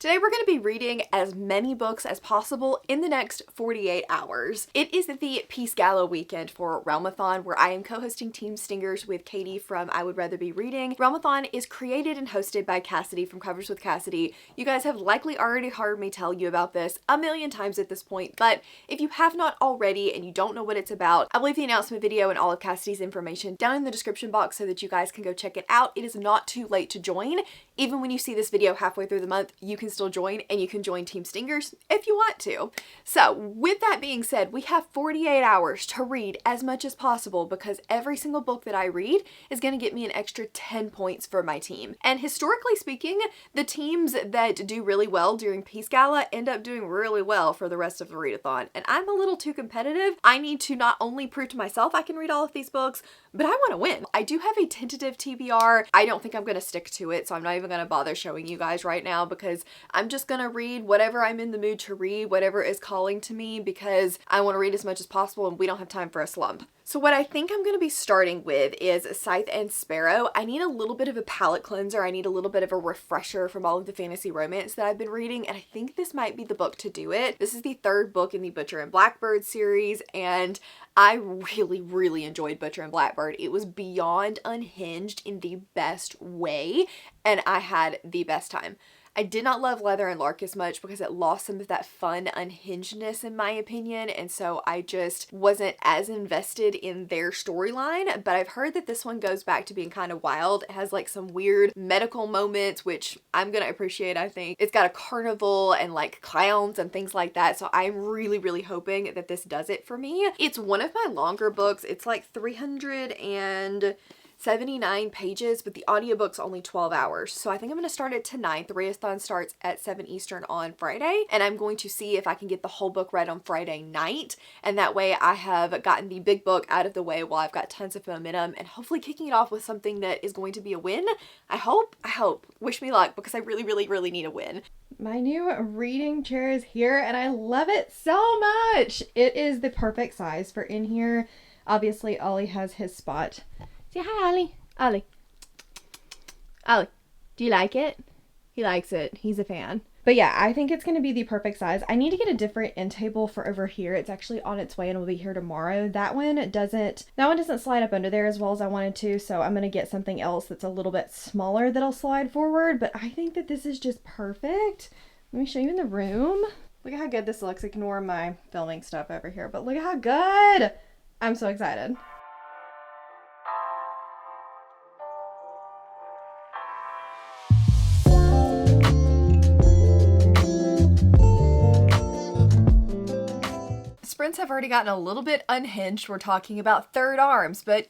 Today we're going to be reading as many books as possible in the next 48 hours. It is the Peace Gala weekend for Realmathon, where I am co-hosting Team Stingers with Katie from I Would Rather Be Reading. Realmathon is created and hosted by Cassidy from Covers with Cassidy. You guys have likely already heard me tell you about this a million times at this point, but if you have not already and you don't know what it's about, I'll leave the announcement video and all of Cassidy's information down in the description box so that you guys can go check it out. It is not too late to join. Even when you see this video halfway through the month, you can still join, and you can join Team Stingers if you want to. So with that being said, we have 48 hours to read as much as possible because every single book that I read is going to get me an extra 10 points for my team. And historically speaking, the teams that do really well during Peace Gala end up doing really well for the rest of the readathon. And I'm a little too competitive. I need to not only prove to myself I can read all of these books, but I want to win. I do have a tentative TBR. I don't think I'm going to stick to it, so I'm not even going to bother showing you guys right now because I'm just going to read whatever I'm in the mood to read, whatever is calling to me, because I want to read as much as possible and we don't have time for a slump. So what I think I'm going to be starting with is Scythe and Sparrow. I need a little bit of a palate cleanser. I need a little bit of a refresher from all of the fantasy romance that I've been reading, and I think this might be the book to do it. This is the third book in the Butcher and Blackbird series, and I really enjoyed Butcher and Blackbird. It was beyond unhinged in the best way, and I had the best time. I did not love Leather and Lark as much because it lost some of that fun unhingedness in my opinion, and so I just wasn't as invested in their storyline, but I've heard that this one goes back to being kind of wild. It has like some weird medical moments, which I'm gonna appreciate, I think. It's got a carnival and like clowns and things like that, so I'm really hoping that this does it for me. It's one of my longer books. It's like 379 pages, but the audiobook's only 12 hours. So I think I'm going to start it tonight. The Readathon starts at 7 Eastern on Friday, and I'm going to see if I can get the whole book read on Friday night. And that way I have gotten the big book out of the way while I've got tons of momentum and hopefully kicking it off with something that is going to be a win. I hope. Wish me luck because I really need a win. My new reading chair is here and I love it so much. It is the perfect size for in here. Obviously, Ollie has his spot. Say hi, Ollie. Ollie. Ollie, do you like it? He likes it. He's a fan. But yeah, I think it's going to be the perfect size. I need to get a different end table for over here. It's actually on its way and will be here tomorrow. That one doesn't slide up under there as well as I wanted to, so I'm going to get something else that's a little bit smaller that'll slide forward, but I think that this is just perfect. Let me show you in the room. Look at how good this looks. Ignore my filming stuff over here, but look at how good! I'm so excited. Sprints have already gotten a little bit unhinged. We're talking about third arms, but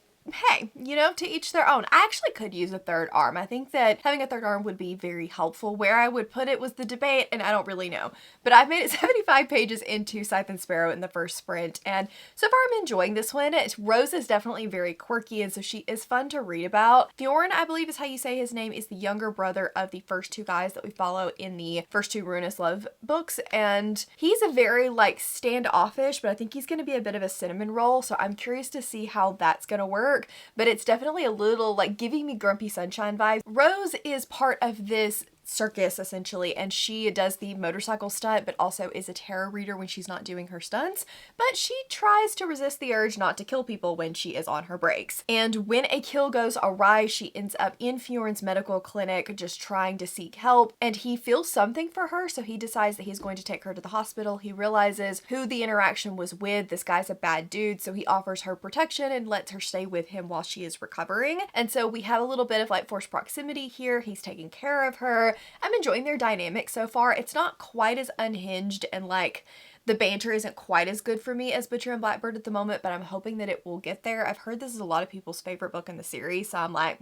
hey, you know, to each their own. I actually could use a third arm. I think that having a third arm would be very helpful. Where I would put it was the debate, and I don't really know. But I've made it 75 pages into Scythe and Sparrow in the first sprint, and so far I'm enjoying this one. Rose is definitely very quirky, and so she is fun to read about. Thorn, I believe is how you say his name, is the younger brother of the first two guys that we follow in the first two Ruinous Love books, and he's a very like standoffish, but I think he's going to be a bit of a cinnamon roll, so I'm curious to see how that's going to work. But it's definitely a little like giving me Grumpy Sunshine vibes. Rose is part of this circus essentially, and she does the motorcycle stunt but also is a tarot reader when she's not doing her stunts, but she tries to resist the urge not to kill people when she is on her breaks. And when a kill goes awry, she ends up in Fioren's medical clinic just trying to seek help, and he feels something for her, so he decides that he's going to take her to the hospital. He realizes who the interaction was with. This guy's a bad dude, so he offers her protection and lets her stay with him while she is recovering. And so we have a little bit of like forced proximity here. He's taking care of her. I'm enjoying their dynamic so far. It's not quite as unhinged and like the banter isn't quite as good for me as Butcher and Blackbird at the moment, but I'm hoping that it will get there. I've heard this is a lot of people's favorite book in the series, so I'm like,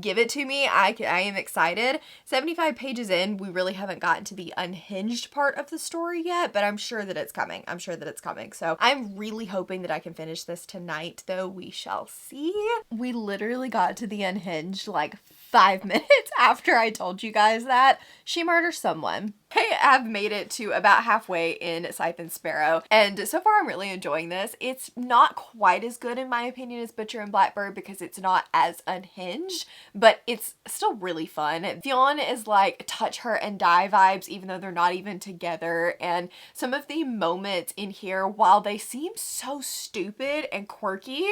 give it to me. I am excited. 75 pages in, we really haven't gotten to the unhinged part of the story yet, but I'm sure that it's coming. So I'm really hoping that I can finish this tonight, though we shall see. We literally got to the unhinged like 5 minutes after I told you guys that she murders someone. Hey, have made it to about halfway in Scythe and Sparrow, and so far I'm really enjoying this. It's not quite as good in my opinion as Butcher and Blackbird because it's not as unhinged, but it's still really fun. Fionn is like touch her and die vibes even though they're not even together, and some of the moments in here, while they seem so stupid and quirky,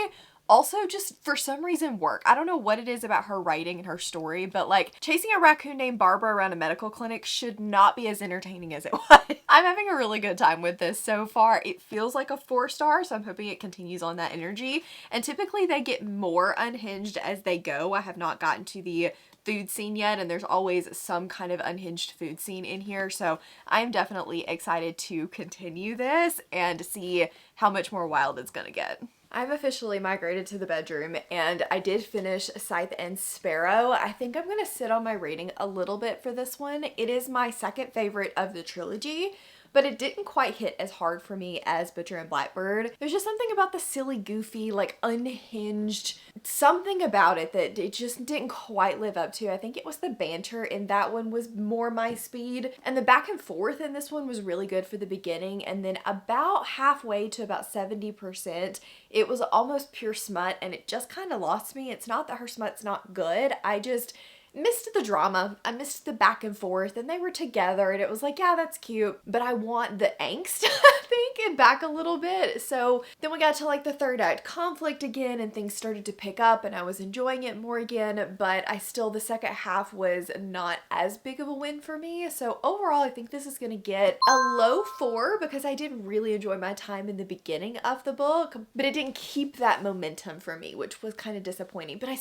also just for some reason work. I don't know what it is about her writing and her story, but like chasing a raccoon named Barbara around a medical clinic should not be as entertaining as it was. I'm having a really good time with this so far. It feels like a 4-star, so I'm hoping it continues on that energy. And typically they get more unhinged as they go. I have not gotten to the food scene yet, and there's always some kind of unhinged food scene in here, so I'm definitely excited to continue this and see how much more wild it's gonna get. I've officially migrated to the bedroom and I did finish Scythe and Sparrow. I think I'm gonna sit on my rating a little bit for this one. It is my second favorite of the trilogy, but it didn't quite hit as hard for me as Butcher and Blackbird. There's just something about the silly, goofy, like unhinged, something about it that it just didn't quite live up to. I think it was the banter in that one was more my speed, and the back and forth in this one was really good for the beginning, and then about halfway to about 70%, it was almost pure smut, and it just kind of lost me. It's not that her smut's not good, I just missed the drama. I missed the back and forth, and they were together and it was like, yeah, that's cute, but I want the angst, I think, and back a little bit. So then we got to like the third act conflict again and things started to pick up and I was enjoying it more again, but the second half was not as big of a win for me. So overall, I think this is gonna get a low 4 because I did really enjoy my time in the beginning of the book, but it didn't keep that momentum for me, which was kind of disappointing, but I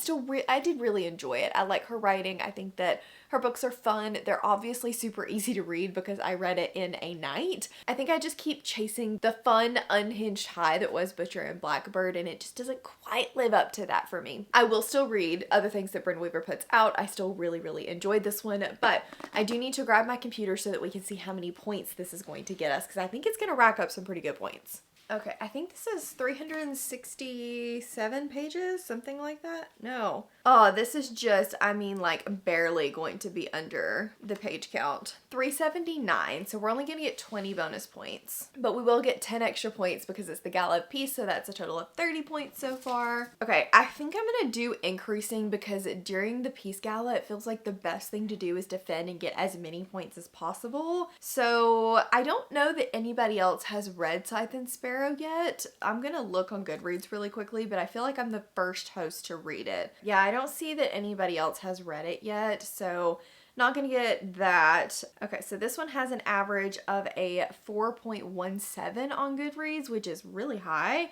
did really enjoy it. I like her writing. I think that her books are fun. They're obviously super easy to read because I read it in a night. I think I just keep chasing the fun, unhinged high that was Butcher and Blackbird, and it just doesn't quite live up to that for me. I will still read other things that Brynn Weaver puts out. I still really, really enjoyed this one, but I do need to grab my computer so that we can see how many points this is going to get us because I think it's going to rack up some pretty good points. Okay, I think this is 367 pages, something like that. No. Oh, this is just, I mean, like barely going to be under the page count. 379, so we're only going to get 20 bonus points. But we will get 10 extra points because it's the Gala of Peace, so that's a total of 30 points so far. Okay, I think I'm going to do increasing because during the Peace Gala, it feels like the best thing to do is defend and get as many points as possible. So I don't know that anybody else has read Scythe and Sparrow yet. I'm gonna look on Goodreads really quickly, but I feel like I'm the first host to read it. Yeah, I don't see that anybody else has read it yet, so not gonna get that. Okay, so this one has an average of a 4.17 on Goodreads, which is really high,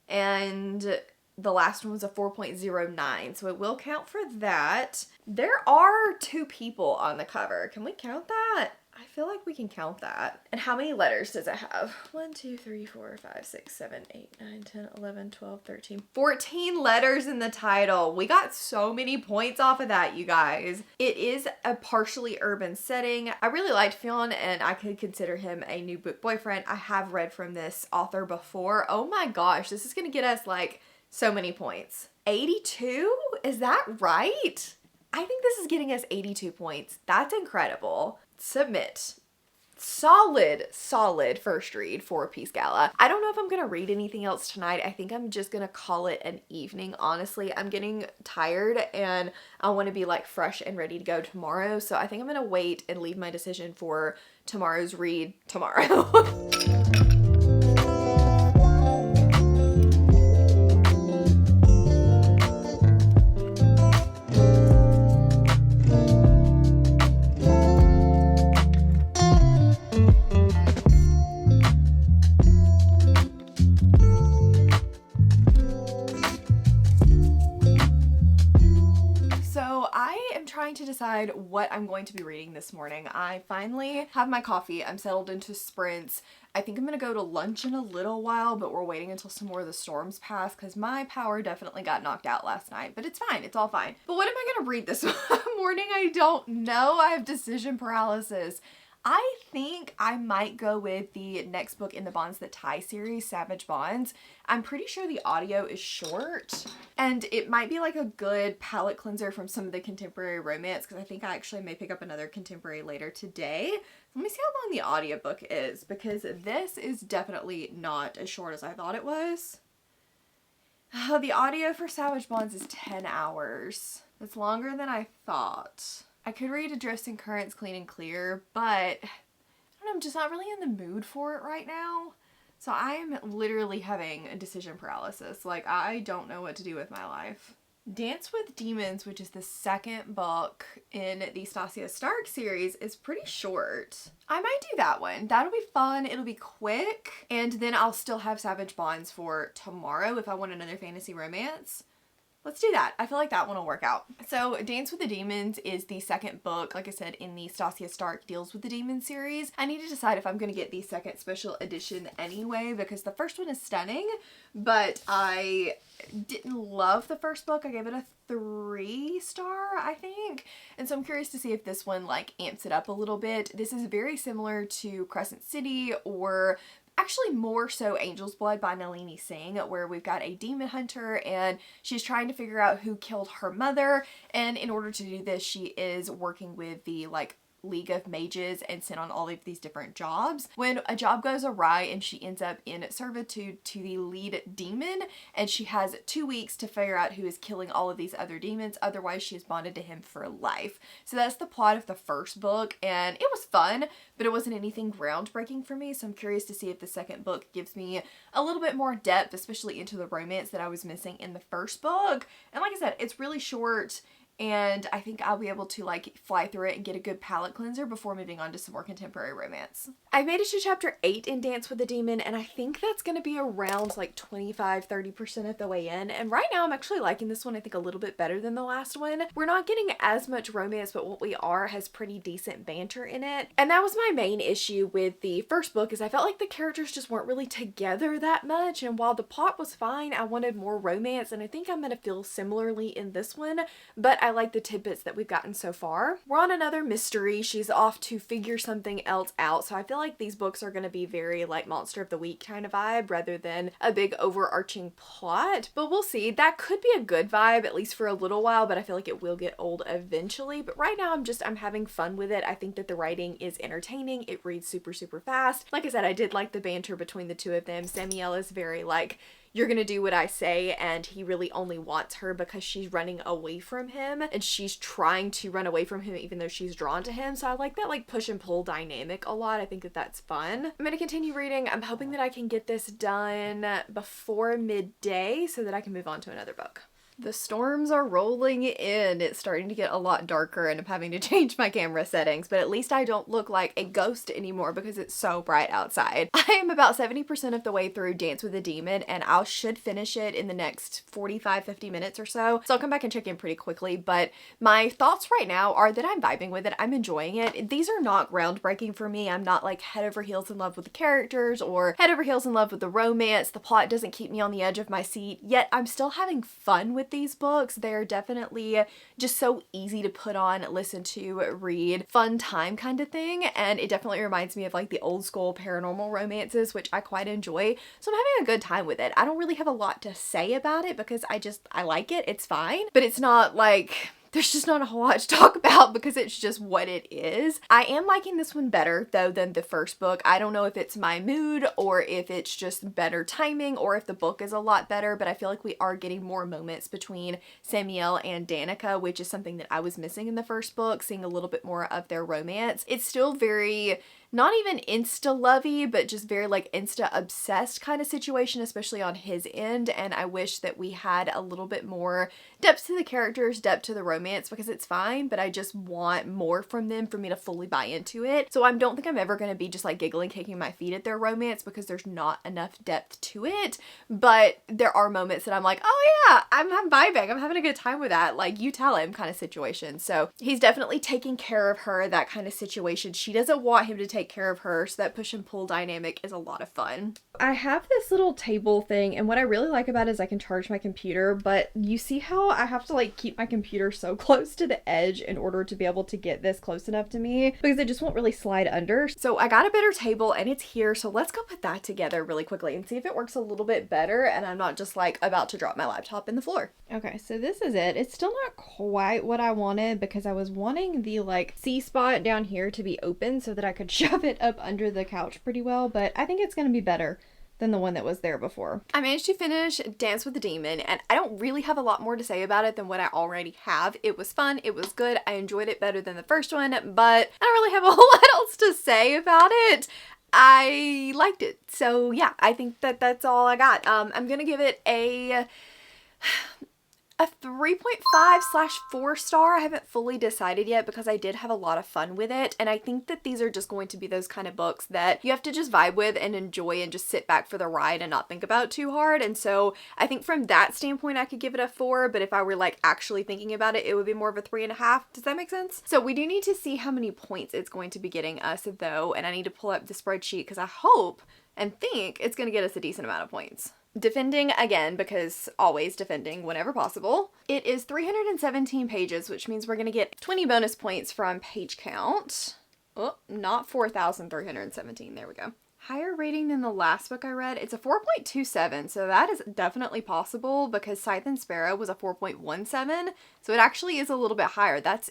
and the last one was a 4.09, so it will count for that. There are 2 people on the cover. Can we count that? I feel like we can count that. And how many letters does it have? 1, 2, 3, 4, 5, 6, 7, 8, 9, 10, 11, 12, 13, 14 letters in the title. We got so many points off of that, you guys. It is a partially urban setting. I really liked Fionn and I could consider him a new book boyfriend. I have read from this author before. Oh my gosh, this is gonna get us like so many points. 82? Is that right? I think this is getting us 82 points. That's incredible. Submit. Solid first read for Peace Gala. I don't know if I'm gonna read anything else tonight. I think I'm just gonna call it an evening, honestly. I'm getting tired and I want to be like fresh and ready to go tomorrow, so I think I'm gonna wait and leave my decision for tomorrow's read tomorrow. To decide what I'm going to be reading this morning. I finally have my coffee. I'm settled into sprints. I think I'm gonna go to lunch in a little while, but we're waiting until some more of the storms pass because my power definitely got knocked out last night, but it's fine. It's all fine. But what am I gonna read this morning? I don't know. I have decision paralysis. I think I might go with the next book in the Bonds That Tie series, Savage Bonds. I'm pretty sure the audio is short, and it might be like a good palate cleanser from some of the contemporary romance, because I think I actually may pick up another contemporary later today. Let me see how long the audiobook is, because this is definitely not as short as I thought it was. The audio for Savage Bonds is 10 hours. That's longer than I thought. I could read Adrift and Currents Clean and Clear, but I don't know, I'm just not really in the mood for it right now. So I'm literally having a decision paralysis. Like, I don't know what to do with my life. Dance with Demons, which is the second book in the Stasia Stark series, is pretty short. I might do that one. That'll be fun. It'll be quick. And then I'll still have Savage Bonds for tomorrow if I want another fantasy romance. Let's do that. I feel like that one will work out. So Dance with the Demons is the second book, like I said, in the Stasia Stark Deals with the Demons series. I need to decide if I'm going to get the second special edition anyway, because the first one is stunning, but I didn't love the first book. I gave it a 3-star, I think. And so I'm curious to see if this one like amps it up a little bit. This is very similar to Crescent City, or actually more so Angel's Blood by Nalini Singh, where we've got a demon hunter and she's trying to figure out who killed her mother, and in order to do this she is working with the like League of Mages and sent on all of these different jobs. When a job goes awry and she ends up in servitude to the lead demon, and she has 2 weeks to figure out who is killing all of these other demons, otherwise she is bonded to him for life. So that's the plot of the first book, and it was fun, but it wasn't anything groundbreaking for me, so I'm curious to see if the second book gives me a little bit more depth, especially into the romance that I was missing in the first book. And like I said, it's really short, and I think I'll be able to like fly through it and get a good palate cleanser before moving on to some more contemporary romance. I made it to chapter 8 in Dance with the Demon, and I think that's going to be around like 25-30% of the way in. And right now I'm actually liking this one, I think, a little bit better than the last one. We're not getting as much romance, but what we are has pretty decent banter in it. And that was my main issue with the first book, is I felt like the characters just weren't really together that much. And while the plot was fine, I wanted more romance, and I think I'm going to feel similarly in this one, but I like the tidbits that we've gotten so far. We're on another mystery. She's off to figure something else out, so I feel like these books are going to be very like Monster of the Week kind of vibe rather than a big overarching plot, but we'll see. That could be a good vibe, at least for a little while, but I feel like it will get old eventually. But right now I'm having fun with it. I think that the writing is entertaining. It reads super fast. Like I said, I did like the banter between the two of them. Samuel is very like, you're gonna do what I say, and he really only wants her because she's running away from him, and she's trying to run away from him even though she's drawn to him. So I like that like push and pull dynamic a lot. I think that that's fun. I'm gonna continue reading. I'm hoping that I can get this done before midday so that I can move on to another book. The storms are rolling in. It's starting to get a lot darker, and I'm having to change my camera settings, but at least I don't look like a ghost anymore because it's so bright outside. I am about 70% of the way through Dance with a Demon, and I should finish it in the next 45-50 minutes or so. So I'll come back and check in pretty quickly, but my thoughts right now are that I'm vibing with it. I'm enjoying it. These are not groundbreaking for me. I'm not like head over heels in love with the characters or head over heels in love with the romance. The plot doesn't keep me on the edge of my seat, yet I'm still having fun with these books. They're definitely just so easy to put on, listen to, read, fun time kind of thing, and it definitely reminds me of like the old school paranormal romances, which I quite enjoy. So I'm having a good time with it. I don't really have a lot to say about it because I like it. It's fine, but it's not like there's just not a whole lot to talk about because it's just what it is. I am liking this one better though than the first book. I don't know if it's my mood or if it's just better timing or if the book is a lot better, but I feel like we are getting more moments between Samuel and Danica, which is something that I was missing in the first book, seeing a little bit more of their romance. It's still very, not even insta-lovey, but just very like insta-obsessed kind of situation, especially on his end, and I wish that we had a little bit more depth to the characters, depth to the romance, because it's fine, but I just want more from them for me to fully buy into it. So I don't think I'm ever going to be just like giggling, kicking my feet at their romance because there's not enough depth to it, but there are moments that I'm like, oh yeah, I'm vibing, I'm having a good time with that, like you tell him kind of situation. So he's definitely taking care of her, that kind of situation. She doesn't want him to take care of her, so that push and pull dynamic is a lot of fun. I have this little table thing, and what I really like about it is I can charge my computer, but you see how I have to like keep my computer so close to the edge in order to be able to get this close enough to me, because it just won't really slide under. So I got a better table and it's here, so let's go put that together really quickly and see if it works a little bit better and I'm not just like about to drop my laptop in the floor. Okay, so this is it. It's still not quite what I wanted because I was wanting the like C spot down here to be open so that I could shove it up under the couch pretty well, but I think it's going to be better than the one that was there before. I managed to finish Dance with the Demon, and I don't really have a lot more to say about it than what I already have. It was fun, it was good, I enjoyed it better than the first one, but I don't really have a whole lot else to say about it. I liked it. So yeah, I think that that's all I got. I'm gonna give it a 3.5/4 star. I haven't fully decided yet because I did have a lot of fun with it, and I think that these are just going to be those kind of books that you have to just vibe with and enjoy and just sit back for the ride and not think about too hard. And so I think from that standpoint I could give it a 4, but if I were like actually thinking about it, it would be more of a 3.5. Does that make sense? So we do need to see how many points it's going to be getting us though, and I need to pull up the spreadsheet because I hope and think it's going to get us a decent amount of points. Defending again, because always defending whenever possible. It is 317 pages, which means we're going to get 20 bonus points from page count. Oh, not 4,317. There we go. Higher rating than the last book I read. It's a 4.27, so that is definitely possible because Scythe and Sparrow was a 4.17, so it actually is a little bit higher. That's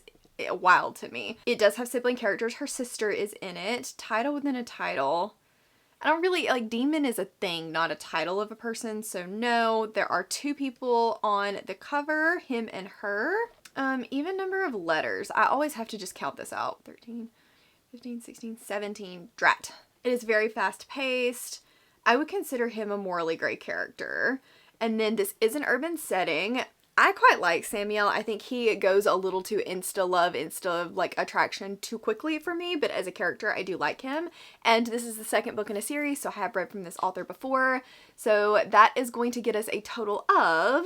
wild to me. It does have sibling characters. Her sister is in it. Title within a title. I don't really, like, demon is a thing, not a title of a person, so no. There are 2 people on the cover, him and her. Even number of letters. I always have to just count this out. 13, 15, 16, 17. Drat. It is very fast paced. I would consider him a morally gray character. And then this is an urban setting. I quite like Samuel. I think he goes a little too insta-love, like attraction too quickly for me, but as a character, I do like him. And this is the second book in a series, so I have read from this author before. So that is going to get us a total of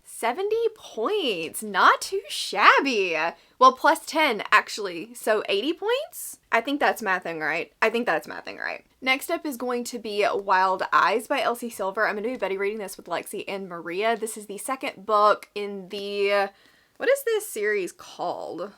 70 points. Not too shabby. Well, plus 10 actually. So 80 points? I think that's mathing right. Next up is going to be Wild Eyes by Elsie Silver. I'm going to be buddy reading this with Lexi and Maria. This is the second book in the... What is this series called?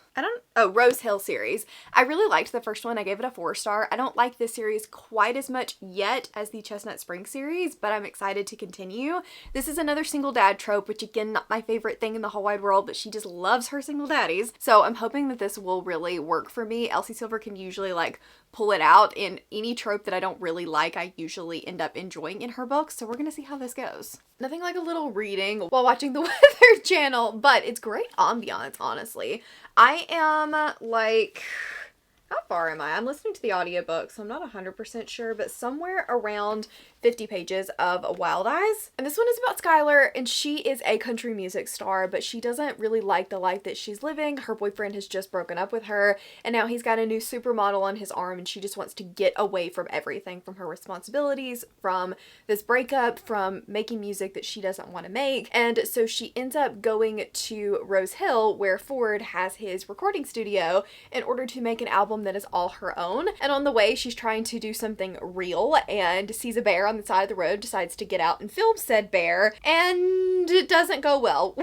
Rose Hill series. I really liked the first one. I gave it a 4 star. I don't like this series quite as much yet as the Chestnut Spring series, but I'm excited to continue. This is another single dad trope, which again, not my favorite thing in the whole wide world, but she just loves her single daddies. So I'm hoping that this will really work for me. Elsie Silver can usually like pull it out in any trope that I don't really like. I usually end up enjoying in her books. So we're going to see how this goes. Nothing like a little reading while watching the Weather Channel, but it's great ambiance, honestly. I am like, how far am I? I'm listening to the audiobook, so I'm not 100% sure, but somewhere around 50 pages of Wild Eyes. And this one is about Skylar, and she is a country music star, but she doesn't really like the life that she's living. Her boyfriend has just broken up with her, and now he's got a new supermodel on his arm, and she just wants to get away from everything, from her responsibilities, from this breakup, from making music that she doesn't want to make. And so she ends up going to Rose Hill, where Ford has his recording studio, in order to make an album that is all her own. And on the way, she's trying to do something real and sees a bear on the side of the road, decides to get out and film said bear, and it doesn't go well.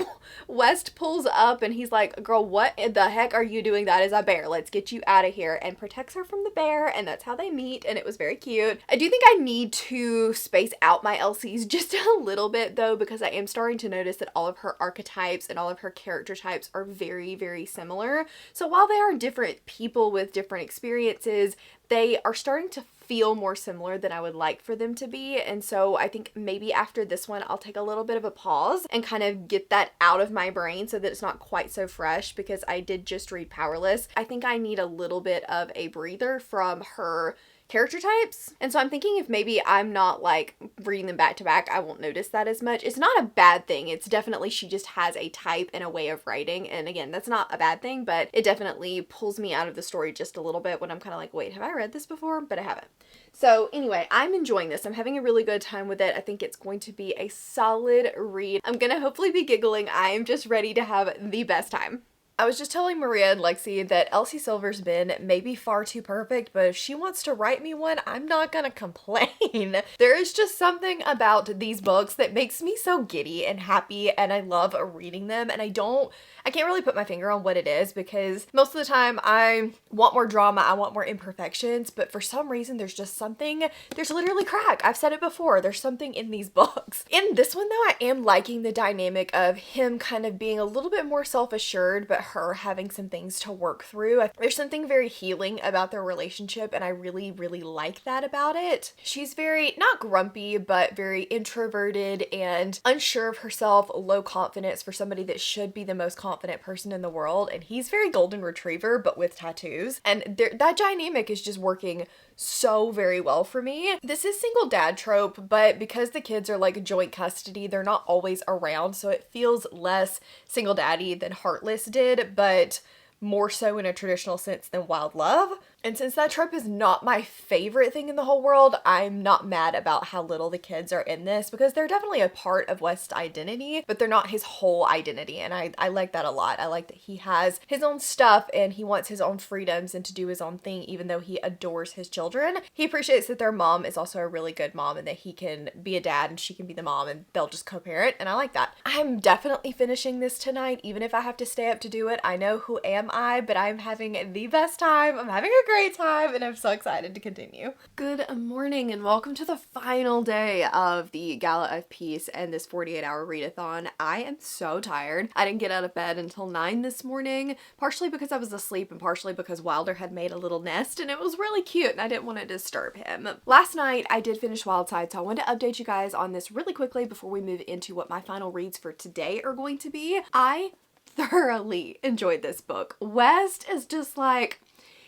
West pulls up and he's like, girl, what the heck are you doing? That is a bear. Let's get you out of here, and protects her from the bear, and that's how they meet, and it was very cute. I do think I need to space out my Elsies just a little bit though, because I am starting to notice that all of her archetypes and all of her character types are very, very similar. So while they are different people with different experiences, they are starting to feel more similar than I would like for them to be. And so I think maybe after this one, I'll take a little bit of a pause and kind of get that out of my brain so that it's not quite so fresh, because I did just read Powerless. I think I need a little bit of a breather from her character types. And so I'm thinking if maybe I'm not like reading them back to back, I won't notice that as much. It's not a bad thing. It's definitely she just has a type and a way of writing. And again, that's not a bad thing, but it definitely pulls me out of the story just a little bit when I'm kind of like, wait, have I read this before? But I haven't. So anyway, I'm enjoying this. I'm having a really good time with it. I think it's going to be a solid read. I'm gonna hopefully be giggling. I am just ready to have the best time. I was just telling Maria and Lexi that Elsie Silver's been maybe far too perfect, but if she wants to write me one, I'm not gonna complain. There is just something about these books that makes me so giddy and happy, and I love reading them, and I can't really put my finger on what it is, because most of the time I want more drama, I want more imperfections, but for some reason there's literally crack. I've said it before, there's something in these books. In this one though, I am liking the dynamic of him kind of being a little bit more self-assured, but her having some things to work through. There's something very healing about their relationship, and I really, really like that about it. She's very, not grumpy, but very introverted and unsure of herself, low confidence for somebody that should be the most confident person in the world, and he's very golden retriever, but with tattoos, and that dynamic is just working so very well for me. This is single dad trope, but because the kids are like joint custody, they're not always around, so it feels less single daddy than Heartless did, but more so in a traditional sense than Wild Love. And since that trope is not my favorite thing in the whole world, I'm not mad about how little the kids are in this, because they're definitely a part of West's identity, but they're not his whole identity, and I like that a lot. I like that he has his own stuff and he wants his own freedoms and to do his own thing, even though he adores his children. He appreciates that their mom is also a really good mom, and that he can be a dad and she can be the mom, and they'll just co-parent, and I like that. I'm definitely finishing this tonight, even if I have to stay up to do it. I know, who am I, but I'm having the best time. I'm having a great time, and I'm so excited to continue. Good morning and welcome to the final day of the Gala of Peace and this 48-hour readathon. I am so tired. I didn't get out of bed until 9 this morning, partially because I was asleep and partially because Wilder had made a little nest and it was really cute and I didn't want to disturb him. Last night I did finish Wildside, so I wanted to update you guys on this really quickly before we move into what my final reads for today are going to be. I thoroughly enjoyed this book. West is just like,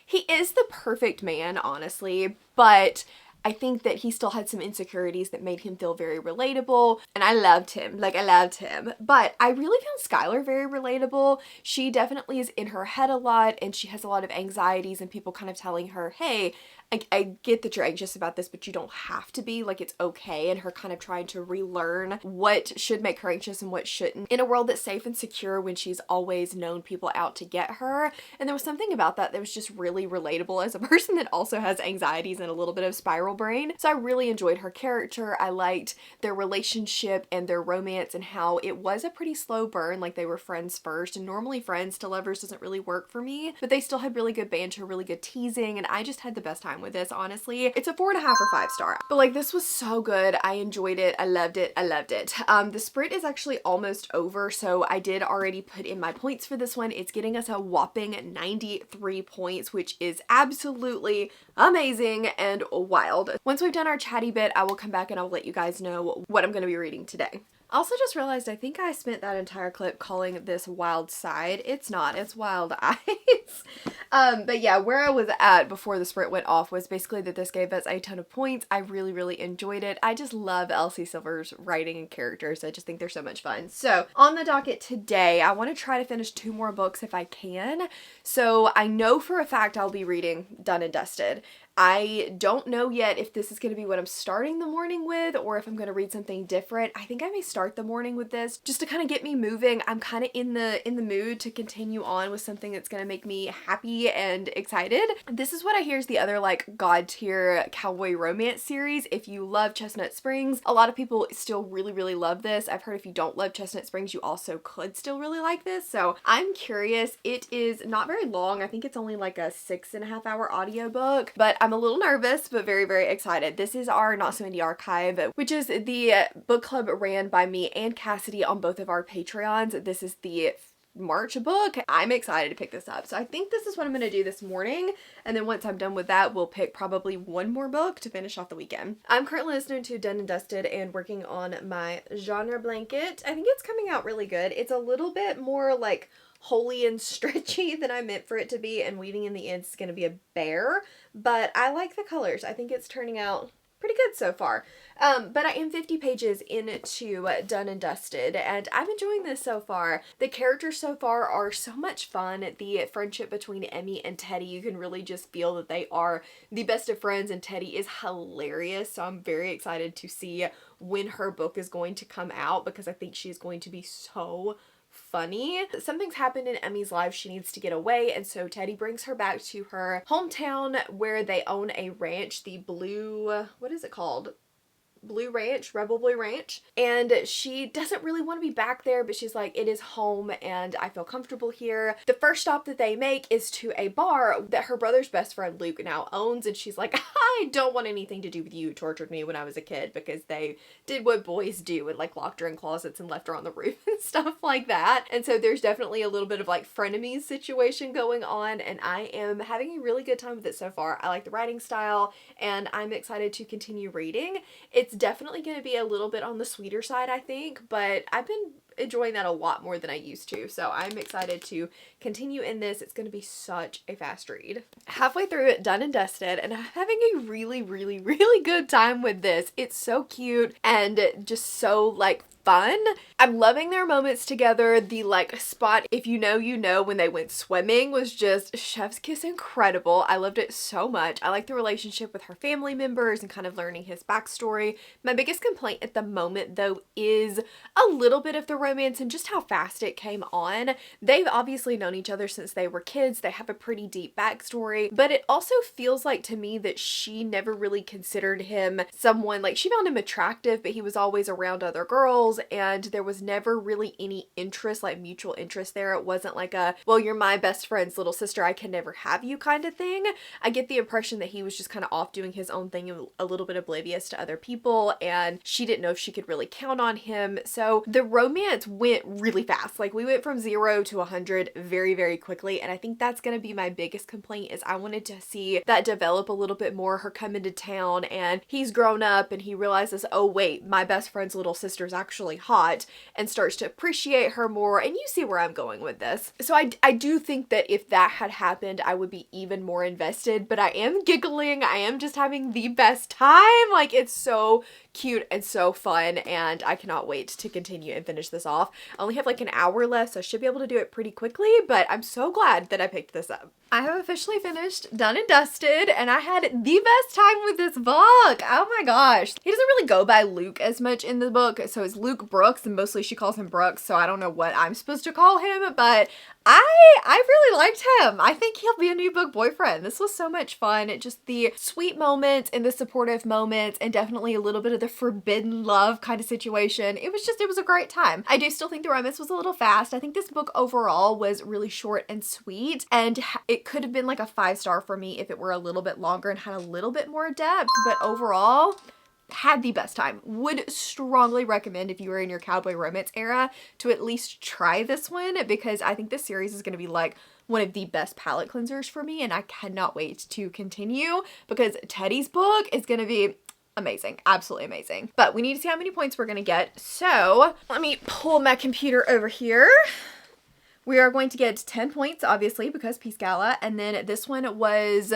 he is the perfect man, honestly, but I think that he still had some insecurities that made him feel very relatable, and I loved him. Like, I loved him. But I really found Skylar very relatable. She definitely is in her head a lot, and she has a lot of anxieties, and people kind of telling her, hey, I get that you're anxious about this, but you don't have to be, like, it's okay, and her kind of trying to relearn what should make her anxious and what shouldn't in a world that's safe and secure when she's always known people out to get her. And there was something about that was just really relatable as a person that also has anxieties and a little bit of spiral brain. So I really enjoyed her character. I liked their relationship and their romance and how it was a pretty slow burn, like they were friends first, and normally friends to lovers doesn't really work for me, but they still had really good banter, really good teasing, and I just had the best time with this, honestly. It's a 4.5 or 5 star, but like, this was so good. I enjoyed it. I loved it. I loved it. The sprint is actually almost over, so I did already put in my points for this one. It's getting us a whopping 93 points, which is absolutely amazing and wild. Once we've done our chatty bit, I will come back and I'll let you guys know what I'm going to be reading today. I also just realized I think I spent that entire clip calling this Wild Side. It's not, it's Wild Eyes. But yeah, where I was at before the sprint went off was basically that this gave us a ton of points. I really, really enjoyed it. I just love Elsie Silver's writing and characters. I just think they're so much fun. So on the docket today, I want to try to finish 2 more books if I can. So I know for a fact I'll be reading Done and Dusted. I don't know yet if this is going to be what I'm starting the morning with or if I'm going to read something different. I think I may start the morning with this just to kind of get me moving. I'm kind of in the mood to continue on with something that's going to make me happy and excited. This is what I hear is the other like god tier cowboy romance series. If you love Chestnut Springs, a lot of people still really, really love this. I've heard if you don't love Chestnut Springs, you also could still really like this. So I'm curious. It is not very long. I think it's only like a 6.5 hour audiobook, but I'm a little nervous, but very, very excited. This is our Not So Indie Archive, which is the book club ran by me and Cassidy on both of our Patreons. This is the March book. I'm excited to pick this up. So I think this is what I'm going to do this morning. And then once I'm done with that, we'll pick probably 1 more book to finish off the weekend. I'm currently listening to Done and Dusted and working on my genre blanket. I think it's coming out really good. It's a little bit more like holy and stretchy than I meant for it to be, and weaving in the ends is going to be a bear, but I like the colors. I think it's turning out pretty good so far. But I am 50 pages into Done and Dusted, and I'm enjoying this so far. The characters so far are so much fun. The friendship between Emmy and Teddy, you can really just feel that they are the best of friends, and Teddy is hilarious, so I'm very excited to see when her book is going to come out, because I think she's going to be so funny. Something's happened in Emmy's life. She needs to get away, and so Teddy brings her back to her hometown where they own a ranch, the Blue, what is it called? Blue Ranch, Rebel Blue Ranch, and she doesn't really want to be back there, but she's like, it is home and I feel comfortable here. The first stop that they make is to a bar that her brother's best friend Luke now owns, and she's like, I don't want anything to do with you who tortured me when I was a kid, because they did what boys do and like locked her in closets and left her on the roof and stuff like that. And so there's definitely a little bit of like frenemies situation going on, and I am having a really good time with it so far. I like the writing style and I'm excited to continue reading. It's definitely going to be a little bit on the sweeter side, I think, but I've been enjoying that a lot more than I used to, so I'm excited to continue in this. It's going to be such a fast read. Halfway through it, done and dusted, and I'm having a really, really, really good time with this. It's so cute and just so like fun. I'm loving their moments together. The like spot, if you know, you know, when they went swimming was just chef's kiss incredible. I loved it so much. I like the relationship with her family members and kind of learning his backstory. My biggest complaint at the moment though is a little bit of the romance and just how fast it came on. They've obviously known each other since they were kids. They have a pretty deep backstory, but it also feels like to me that she never really considered him someone, like she found him attractive, but he was always around other girls and there was never really any interest, like mutual interest there. It wasn't like a, well, you're my best friend's little sister, I can never have you kind of thing. I get the impression that he was just kind of off doing his own thing, a little bit oblivious to other people, and she didn't know if she could really count on him. So the romance went really fast. Like we went from 0 to 100 very, very quickly, and I think that's going to be my biggest complaint is I wanted to see that develop a little bit more, her come into town and he's grown up and he realizes, oh wait, my best friend's little sister's actually hot, and starts to appreciate her more, and you see where I'm going with this. So I do think that if that had happened, I would be even more invested, but I am giggling, I am just having the best time. Like it's so cute and so fun, and I cannot wait to continue and finish this off. I only have like an hour left, so I should be able to do it pretty quickly, but I'm so glad that I picked this up. I have officially finished Done and Dusted, and I had the best time with this book. Oh my gosh. He doesn't really go by Luke as much in the book, so it's Luke Brooks, and mostly she calls him Brooks, so I don't know what I'm supposed to call him, but I really liked him. I think he'll be a new book boyfriend. This was so much fun. Just the sweet moments and the supportive moments, and definitely a little bit of the forbidden love kind of situation. It was a great time. I do still think the romance was a little fast. I think this book overall was really short and sweet, and it could have been like a 5-star for me if it were a little bit longer and had a little bit more depth, but overall, had the best time. Would strongly recommend if you were in your cowboy romance era to at least try this one, because I think this series is going to be like one of the best palette cleansers for me, and I cannot wait to continue because Teddy's book is going to be amazing. Absolutely amazing. But we need to see how many points we're going to get. So let me pull my computer over here. We are going to get 10 points, obviously, because Peace Gala. And then this one was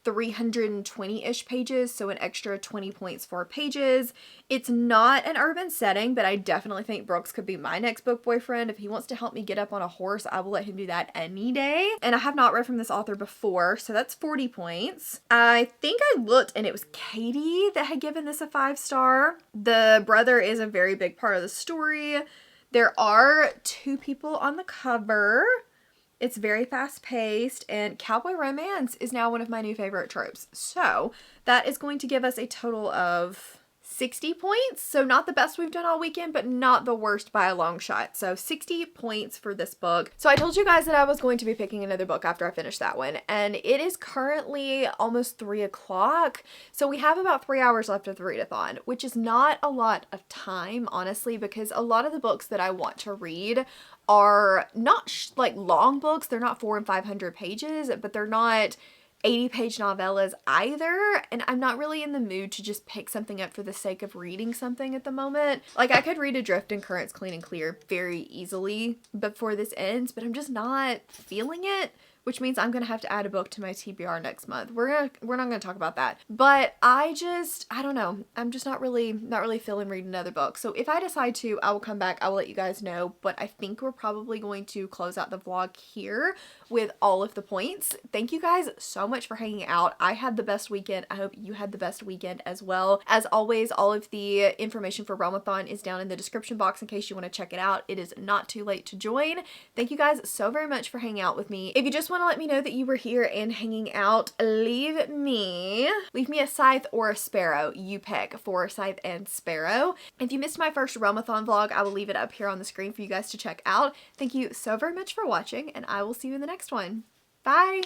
320-ish pages, so an extra 20 points for pages. It's not an urban setting, but I definitely think Brooks could be my next book boyfriend. If he wants to help me get up on a horse, I will let him do that any day. And I have not read from this author before, so that's 40 points. I think I looked and it was Katie that had given this a 5-star. The brother is a very big part of the story. There are 2 people on the cover. It's very fast paced, and cowboy romance is now one of my new favorite tropes. So that is going to give us a total of 60 points. So not the best we've done all weekend, but not the worst by a long shot. So 60 points for this book. So I told you guys that I was going to be picking another book after I finished that one, and it is currently almost 3 o'clock. So we have about 3 hours left of the readathon, which is not a lot of time, honestly, because a lot of the books that I want to read are not like long books. They're not 400 and 500 pages, but they're not 80-page novellas either, and I'm not really in the mood to just pick something up for the sake of reading something at the moment. Like, I could read Adrift and Currents Clean and Clear very easily before this ends, but I'm just not feeling it which means I'm gonna have to add a book to my TBR next month. We're not gonna talk about that. But I don't know. I'm just not really feeling reading another book. So if I decide to, I will come back. I will let you guys know. But I think we're probably going to close out the vlog here with all of the points. Thank you guys so much for hanging out. I had the best weekend. I hope you had the best weekend as well. As always, all of the information for Realmathon is down in the description box in case you want to check it out. It is not too late to join. Thank you guys so very much for hanging out with me. If you just want to let me know that you were here and hanging out, leave me a Scythe or a Sparrow. You pick for Scythe and Sparrow. If you missed my first Realmathon vlog, I will leave it up here on the screen for you guys to check out. Thank you so very much for watching, and I will see you in the next one. Bye!